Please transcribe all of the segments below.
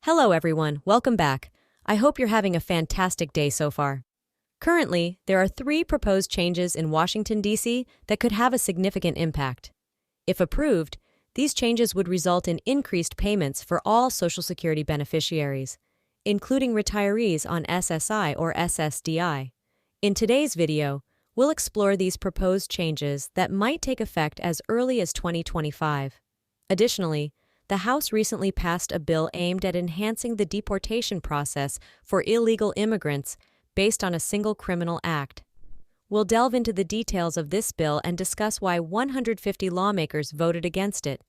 Hello everyone, welcome back. I hope you're having a fantastic day so far. Currently, there are 3 proposed changes in Washington, D.C. that could have a significant impact. If approved, these changes would result in increased payments for all Social Security beneficiaries, including retirees on SSI or SSDI. In today's video, we'll explore these proposed changes that might take effect as early as 2025. Additionally, the House recently passed a bill aimed at enhancing the deportation process for illegal immigrants based on a single criminal act. We'll delve into the details of this bill and discuss why 150 lawmakers voted against it.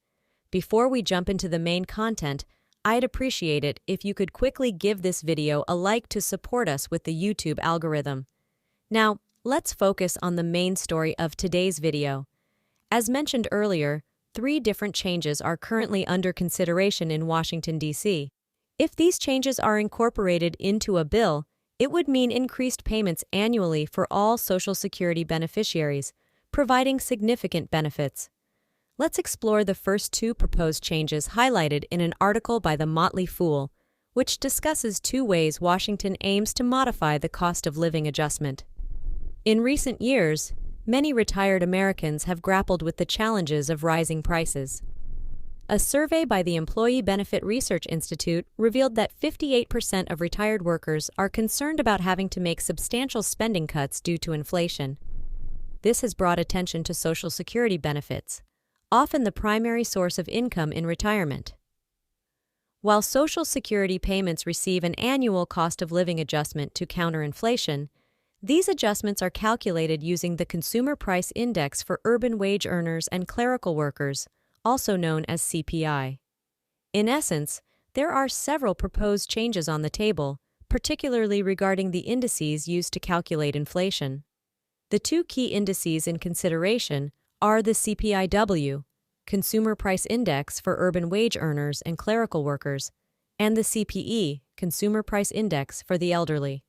Before we jump into the main content, I'd appreciate it if you could quickly give this video a like to support us with the YouTube algorithm. Now, let's focus on the main story of today's video. As mentioned earlier, 3 different changes are currently under consideration in Washington, D.C. If these changes are incorporated into a bill, it would mean increased payments annually for all Social Security beneficiaries, providing significant benefits. Let's explore the first 2 proposed changes highlighted in an article by The Motley Fool, which discusses 2 ways Washington aims to modify the cost of living adjustment. In recent years, many retired Americans have grappled with the challenges of rising prices. A survey by the Employee Benefit Research Institute revealed that 58% of retired workers are concerned about having to make substantial spending cuts due to inflation. This has brought attention to Social Security benefits, often the primary source of income in retirement. While Social Security payments receive an annual cost of living adjustment to counter inflation, these adjustments are calculated using the Consumer Price Index for urban wage earners and clerical workers, also known as CPI. In essence, there are several proposed changes on the table, particularly regarding the indices used to calculate inflation. The 2 key indices in consideration are the CPIW, Consumer Price Index for urban wage earners and clerical workers, and the CPE, Consumer Price Index for the elderly.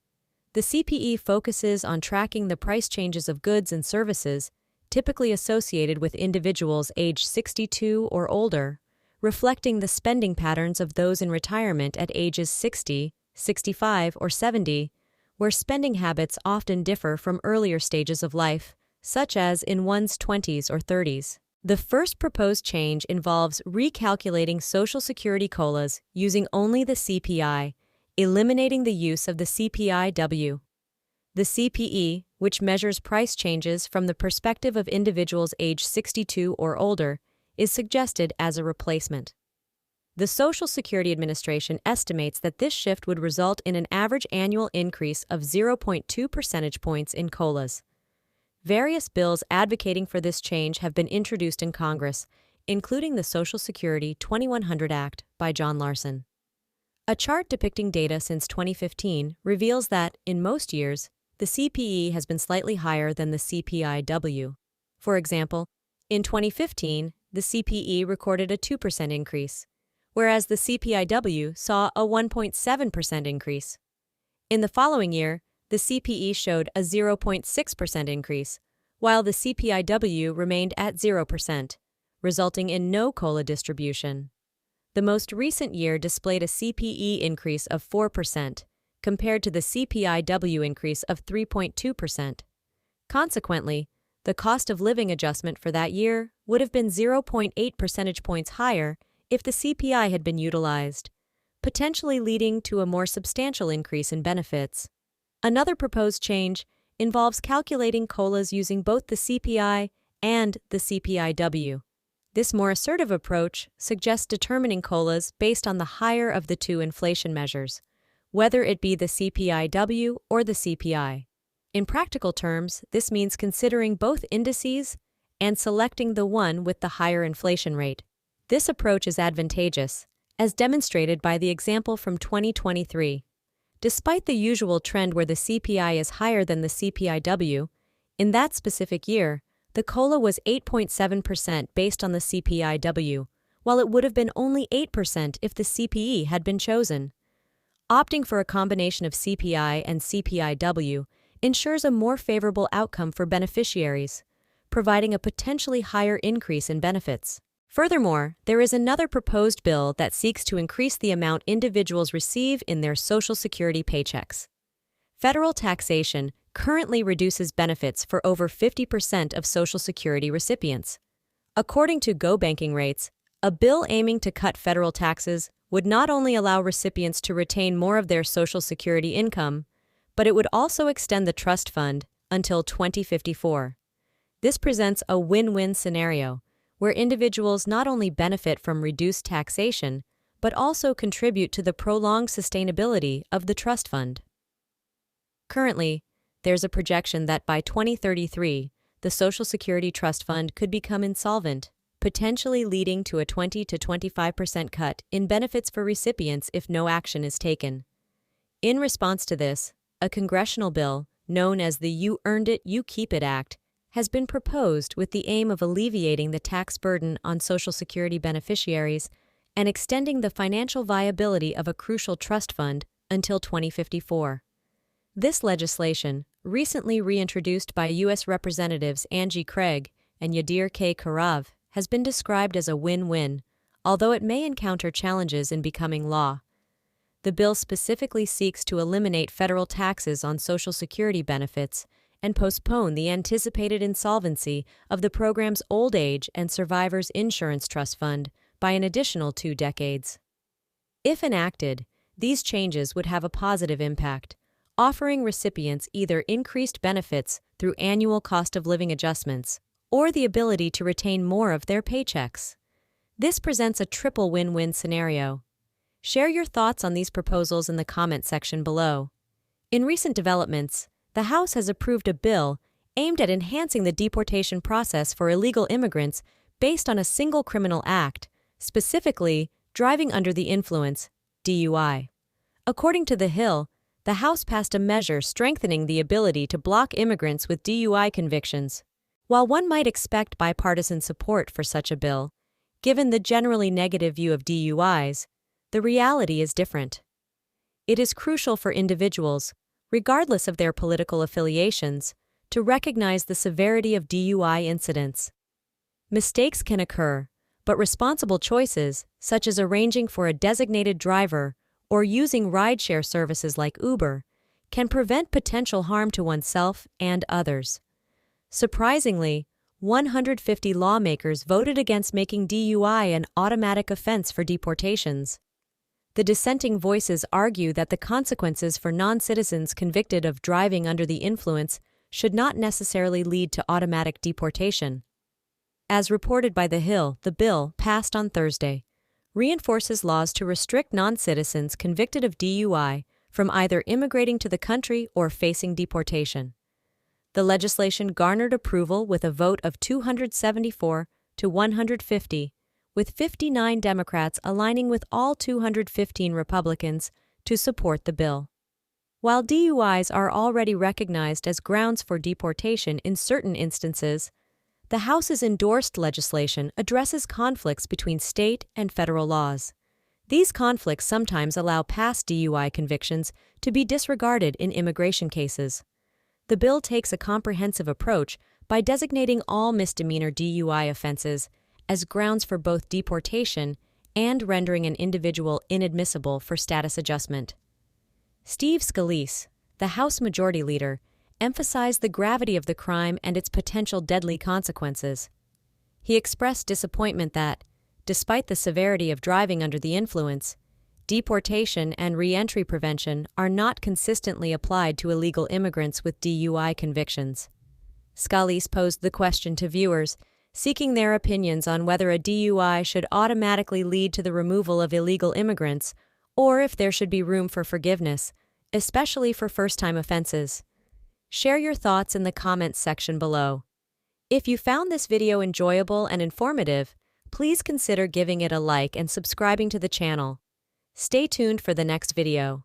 The CPE focuses on tracking the price changes of goods and services typically associated with individuals aged 62 or older, reflecting the spending patterns of those in retirement at ages 60, 65, or 70, where spending habits often differ from earlier stages of life, such as in one's 20s or 30s. The first proposed change involves recalculating Social Security COLAs using only the CPI, eliminating the use of the CPIW. The CPE, which measures price changes from the perspective of individuals aged 62 or older, is suggested as a replacement. The Social Security Administration estimates that this shift would result in an average annual increase of 0.2 percentage points in COLAs. Various bills advocating for this change have been introduced in Congress, including the Social Security 2100 Act by John Larson. A chart depicting data since 2015 reveals that, in most years, the CPE has been slightly higher than the CPIW. For example, in 2015, the CPE recorded a 2% increase, whereas the CPIW saw a 1.7% increase. In the following year, the CPE showed a 0.6% increase, while the CPIW remained at 0%, resulting in no COLA distribution. The most recent year displayed a CPE increase of 4%, compared to the CPIW increase of 3.2%. Consequently, the cost of living adjustment for that year would have been 0.8 percentage points higher if the CPI had been utilized, potentially leading to a more substantial increase in benefits. Another proposed change involves calculating COLAs using both the CPI and the CPIW. This more assertive approach suggests determining COLAs based on the higher of the 2 inflation measures, whether it be the CPIW or the CPI. In practical terms, this means considering both indices and selecting the one with the higher inflation rate. This approach is advantageous, as demonstrated by the example from 2023. Despite the usual trend where the CPI is higher than the CPIW, in that specific year, the COLA was 8.7% based on the CPIW, while it would have been only 8% if the CPE had been chosen. Opting for a combination of CPI and CPIW ensures a more favorable outcome for beneficiaries, providing a potentially higher increase in benefits. Furthermore, there is another proposed bill that seeks to increase the amount individuals receive in their Social Security paychecks. Federal taxation currently reduces benefits for over 50% of Social Security recipients. According to Go Banking Rates, a bill aiming to cut federal taxes would not only allow recipients to retain more of their Social Security income, but it would also extend the trust fund until 2054. This presents a win-win scenario, where individuals not only benefit from reduced taxation, but also contribute to the prolonged sustainability of the trust fund. Currently, there's a projection that by 2033, the Social Security Trust Fund could become insolvent, potentially leading to a 20 to 25% cut in benefits for recipients if no action is taken. In response to this, a congressional bill, known as the You Earned It, You Keep It Act, has been proposed with the aim of alleviating the tax burden on Social Security beneficiaries and extending the financial viability of a crucial trust fund until 2054. This legislation, recently reintroduced by U.S. Representatives Angie Craig and Yadir K. Karav, has been described as a win-win, although it may encounter challenges in becoming law. The bill specifically seeks to eliminate federal taxes on Social Security benefits and postpone the anticipated insolvency of the program's Old Age and Survivors Insurance Trust Fund by an additional 2 decades. If enacted, these changes would have a positive impact, offering recipients either increased benefits through annual cost of living adjustments or the ability to retain more of their paychecks. This presents a triple win-win scenario. Share your thoughts on these proposals in the comment section below. In recent developments, the House has approved a bill aimed at enhancing the deportation process for illegal immigrants based on a single criminal act, specifically driving under the influence, DUI. According to The Hill, the House passed a measure strengthening the ability to block immigrants with DUI convictions. While one might expect bipartisan support for such a bill, given the generally negative view of DUIs, the reality is different. It is crucial for individuals, regardless of their political affiliations, to recognize the severity of DUI incidents. Mistakes can occur, but responsible choices, such as arranging for a designated driver or using rideshare services like Uber, can prevent potential harm to oneself and others. Surprisingly, 150 lawmakers voted against making DUI an automatic offense for deportations. The dissenting voices argue that the consequences for non-citizens convicted of driving under the influence should not necessarily lead to automatic deportation. As reported by The Hill, the bill, passed on Thursday, reinforces laws to restrict non-citizens convicted of DUI from either immigrating to the country or facing deportation. The legislation garnered approval with a vote of 274 to 150, with 59 Democrats aligning with all 215 Republicans to support the bill. While DUIs are already recognized as grounds for deportation in certain instances, the House's endorsed legislation addresses conflicts between state and federal laws. These conflicts sometimes allow past DUI convictions to be disregarded in immigration cases. The bill takes a comprehensive approach by designating all misdemeanor DUI offenses as grounds for both deportation and rendering an individual inadmissible for status adjustment. Steve Scalise, the House Majority Leader, emphasized the gravity of the crime and its potential deadly consequences. He expressed disappointment that, despite the severity of driving under the influence, deportation and re-entry prevention are not consistently applied to illegal immigrants with DUI convictions. Scalise posed the question to viewers, seeking their opinions on whether a DUI should automatically lead to the removal of illegal immigrants or if there should be room for forgiveness, especially for first-time offenses. Share your thoughts in the comments section below. If you found this video enjoyable and informative, please consider giving it a like and subscribing to the channel. Stay tuned for the next video.